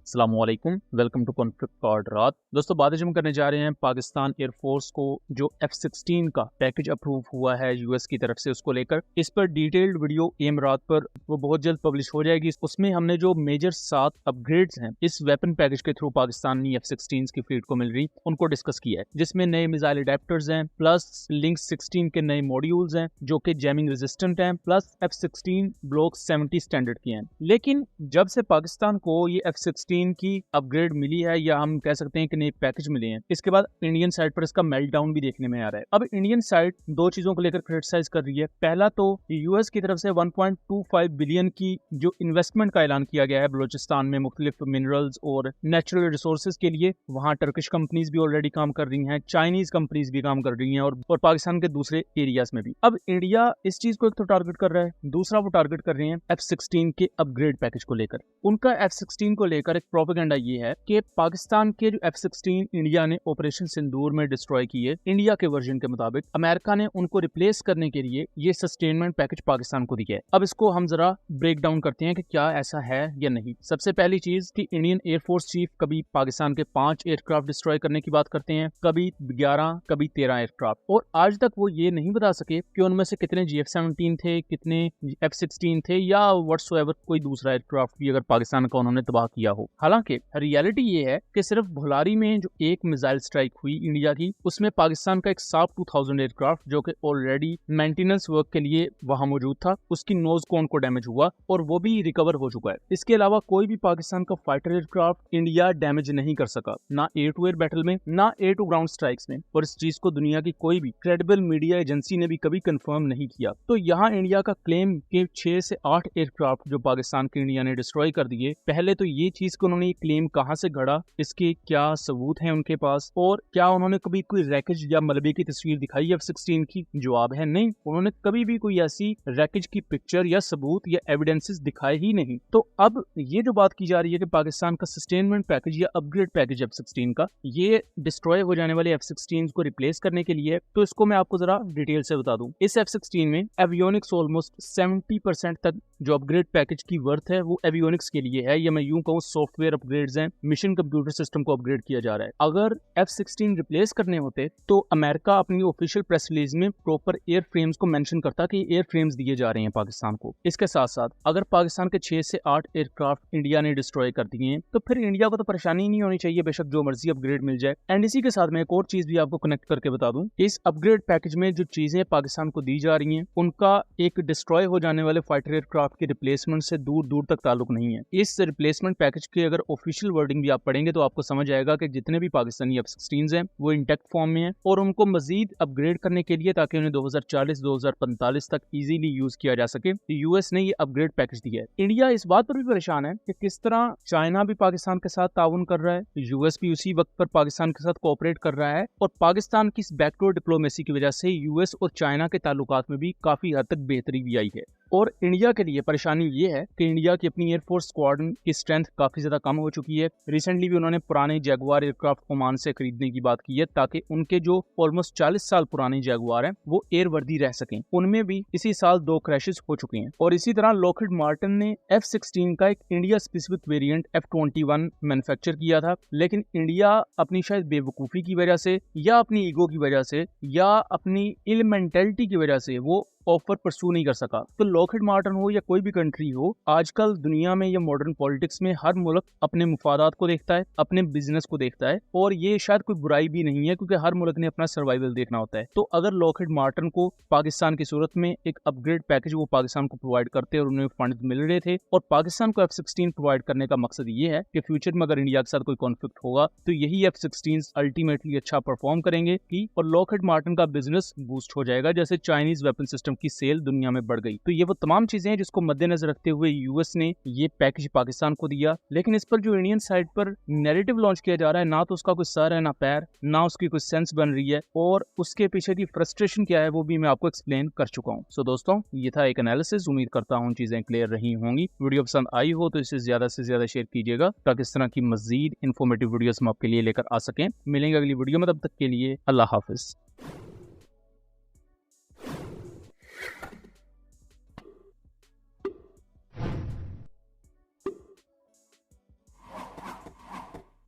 अस्सलामुअलैकुम, welcome to conflict cord रात। दोस्तों, बात हम करने जा रहे हैं पाकिस्तान एयरफोर्स को जो F-16 का पैकेज अप्रूव हुआ है यूएस की तरफ से, उसको लेकर इस पर डिटेल्ड वीडियो एम रात पर वो बहुत जल्द पब्लिश हो जाएगी। उसमें हमने जो मेजर 7 अपग्रेड्स हैं इस वेपन पैकेज के थ्रू पाकिस्तानी F-16 की फ्लीट को मिल रही, उनको डिस्कस किया है, जिसमें नए मिसाइल अडेप्टर्स हैं, प्लस लिंक 16 के नए मॉड्यूल्स हैं जो कि जैमिंग रेजिस्टेंट हैं, प्लस F-16 ब्लॉक 70 स्टैंडर्ड की हैं। लेकिन जब से पाकिस्तान को ये F-16 की अपग्रेड मिली है, या हम कह सकते हैं कि नए पैकेज मिले हैं, इसके बाद इंडियन साइड पर इसका मेल्टडाउन भी देखने में आ रहा है। अब इंडियन साइड दो चीजों को लेकर क्रिटिसाइज कर रही है। पहला तो यूएस की तरफ से 1.25 बिलियन की जो इन्वेस्टमेंट का ऐलान किया गया है बलूचिस्तान में मुख्तलिफ मिनरल्स और नेचुरल रिसोर्सेज के लिए। वहां टर्किश कंपनीज भी ऑलरेडी काम कर रही हैं, चाइनीज कंपनीज भी काम कर रही हैं, और पाकिस्तान के दूसरे एरियाज में भी। अब इंडिया इस चीज को एक तो टारगेट कर रहा है, दूसरा वो टारगेट कर रहे हैं F-16 के अपग्रेड पैकेज को लेकर। उनका F-16 को लेकर एक प्रोपेगेंडा ये है कि पाकिस्तान के जो F-16 इंडिया ने ऑपरेशन सिंदूर में डिस्ट्रॉय किए, इंडिया के वर्जन के मुताबिक अमेरिका ने उनको रिप्लेस करने के लिए ये सस्टेनमेंट पैकेज पाकिस्तान को दिया है। अब इसको हम जरा ब्रेक डाउन करते हैं कि क्या ऐसा है या नहीं। सबसे पहली चीज कि इंडियन एयरफोर्स चीफ कभी पाकिस्तान के 5 एयरक्राफ्ट डिस्ट्रॉय करने की बात करते हैं, कभी 11, कभी 13 एयरक्राफ्ट, और आज तक वो ये नहीं बता सके कि उनमें से कितने GF-17 थे, कितने F-16 थे, या व्हाटसोएवर कोई दूसरा एयरक्राफ्ट भी अगर पाकिस्तान का उन्होंने तबाह किया हो। हालांकि रियलिटी ये है कि सिर्फ भुलारी में जो एक मिसाइल स्ट्राइक हुई इंडिया की, उसमें पाकिस्तान का एक साफ 2000 एयरक्राफ्ट जो कि ऑलरेडी मेंटेनेंस वर्क के लिए वहां मौजूद था, उसकी नोज कोन को डैमेज हुआ और वो भी रिकवर हो चुका है। इसके अलावा कोई भी पाकिस्तान का फाइटर एयरक्राफ्ट इंडिया डैमेज नहीं कर सका, ना एयर टू एयर बैटल में, ना एयर टू ग्राउंड स्ट्राइक्स में, और इस चीज को दुनिया की कोई भी क्रेडिबल मीडिया एजेंसी ने भी कभी कंफर्म नहीं किया। तो यहाँ इंडिया का क्लेम के 6 से 8 एयरक्राफ्ट जो पाकिस्तान के इंडिया ने डिस्ट्रॉय कर दिए, पहले तो ये चीज को उन्होंने क्लेम कहां से गढ़ा, इसके क्या सबूत हैं उनके पास, और क्या उन्होंने कभी कोई रैकेज या मलबे की तस्वीर दिखाई F-16 की? जवाब है नहीं। उन्होंने कभी भी कोई ऐसी रैकेज की पिक्चर या सबूत या एविडेंसेस दिखाए ही नहीं। तो अब ये जो बात की जा रही है कि पाकिस्तान का सस्टेनमेंट पैकेज या अपग्रेड पैकेज F-16 का, ये डिस्ट्रॉय हो जाने वाले F-16 को रिप्लेस करने के लिए, तो इसको मैं आपको जरा डिटेल से बता दूं। इस F-16 में एवियोनिक्स ऑलमोस्ट 70% तक जो अपग्रेड पैकेज की वर्थ है वो एवियोनिक्स के लिए है, या मैं यूं कहूं सॉफ्टवेयर अपग्रेड्स हैं, मिशन कंप्यूटर सिस्टम को अपग्रेड किया जा रहा है। अगर F-16 रिप्लेस करने होते तो अमेरिका अपनी ऑफिशियल प्रेस रिलीज में प्रॉपर एयर फ्रेम्स को मेंशन करता कि एयर फ्रेम्स दिए जा रहे हैं पाकिस्तान को। इसके साथ साथ अगर पाकिस्तान के 6 से 8 एयरक्राफ्ट इंडिया ने डिस्ट्रॉय कर दिए हैं, तो फिर इंडिया को तो परेशानी नहीं होनी चाहिए, बेशक जो मर्जी अपग्रेड मिल जाए। एंड इसी के साथ मैं एक और चीज भी आपको कनेक्ट करके बता दूं, इस अपग्रेड पैकेज में जो चीजें पाकिस्तान को दी जा रही हैं, उनका एक डिस्ट्रॉय हो जाने वाले फाइटर एयरक्राफ्ट के रिप्लेसमेंट से दूर दूर तक ताल्लुक नहीं है। इस रिप्लेसमेंट पैकेज के अगर ऑफिशियल वर्डिंग भी आप पढ़ेंगे तो आपको समझ आएगा कि जितने भी पाकिस्तानी F-16 हैं वो इंटैक्ट फॉर्म में हैं, और उनको मजीद अपग्रेड करने के लिए, ताकि उन्हें 2040-2045 तक इजीली यूज किया जा सके, यूएस ने ये अपग्रेड पैकेज दिया है। इंडिया इस बात पर भी परेशान है कि किस तरह चाइना भी पाकिस्तान के साथ ताउन कर रहा है, यूएस भी उसी वक्त पर पाकिस्तान के साथ कोऑपरेट कर रहा है, और पाकिस्तान की इस बैकडोर डिप्लोमेसी की वजह से यूएस और चाइना के ताल्लुकात में भी काफी हद तक बेहतरी भी आई है। और इंडिया के लिए परेशानी ये है कि इंडिया की अपनी एयरफोर्स स्क्वाड्रन की स्ट्रेंथ काफी ज्यादा कम हो चुकी है। रिसेंटली भी उन्होंने पुराने जैगुआर एयरक्राफ्ट ओमान से खरीदने की बात की है, ताकि उनके जो ऑलमोस्ट 40 साल पुराने जैगुआर हैं वो एयर वर्दी रह सकें। उनमें भी इसी साल 2 क्रैशेस हो चुके हैं। और इसी तरह लॉकहीड मार्टिन ने F-16 का एक India specific variant F-21 manufacture किया था, लेकिन इंडिया अपनी शायद बेवकूफी की वजह से, या अपनी ईगो की वजह से, या अपनी इल मेंटेलिटी की वजह से वो ऑफर परसू नहीं कर सका। तो लॉकहीड मार्टिन हो या कोई भी कंट्री हो, आजकल दुनिया में या मॉडर्न पॉलिटिक्स में हर मुल्क अपने मुफादात को देखता है, अपने बिजनेस को देखता है, और ये शायद कोई बुराई भी नहीं है, क्योंकि हर मुल्क ने अपना सर्वाइवल देखना होता है। तो अगर लॉकहीड मार्टिन को पाकिस्तान की सूरत में एक अपग्रेड पैकेज वो पाकिस्तान को प्रोवाइड करते और उन्हें फंड मिल रहे थे, और पाकिस्तान को F-16 प्रोवाइड करने का मकसद ये है कि फ्यूचर में अगर इंडिया के साथ कोई कॉन्फ्लिक्ट होगा तो यही F-16 अल्टीमेटली अच्छा परफॉर्म करेंगे और लॉकहीड मार्टिन का बिजनेस बूस्ट हो जाएगा, जैसे चाइनीज वेपन सिस्टम की सेल दुनिया में बढ़ गई। तो ये वो तमाम चीजें हैं जिसको मद्देनजर रखते हुए यूएस ने ये पैकेज पाकिस्तान को दिया। लेकिन इस पर जो इंडियन साइड पर नैरेटिव लॉन्च किया जा रहा है, ना तो उसका कोई सर है ना पैर, ना उसकी कोई सेंस बन रही है, और उसके पीछे की फ्रस्ट्रेशन क्या है वो भी मैं आपको एक्सप्लेन कर चुका हूँ। सो दोस्तों, ये था एक एनालिसिस। उम्मीद करता हूँ चीजें क्लियर रही होंगी। वीडियो पसंद आई हो तो इसे ज्यादा से ज्यादा शेयर कीजिएगा, ताकि इस तरह की मजीद इन्फॉर्मेटिव वीडियोस हम आपके लिए लेकर आ सकें। मिलेंगे अगली वीडियो में, तब तक के लिए अल्लाह हाफिज।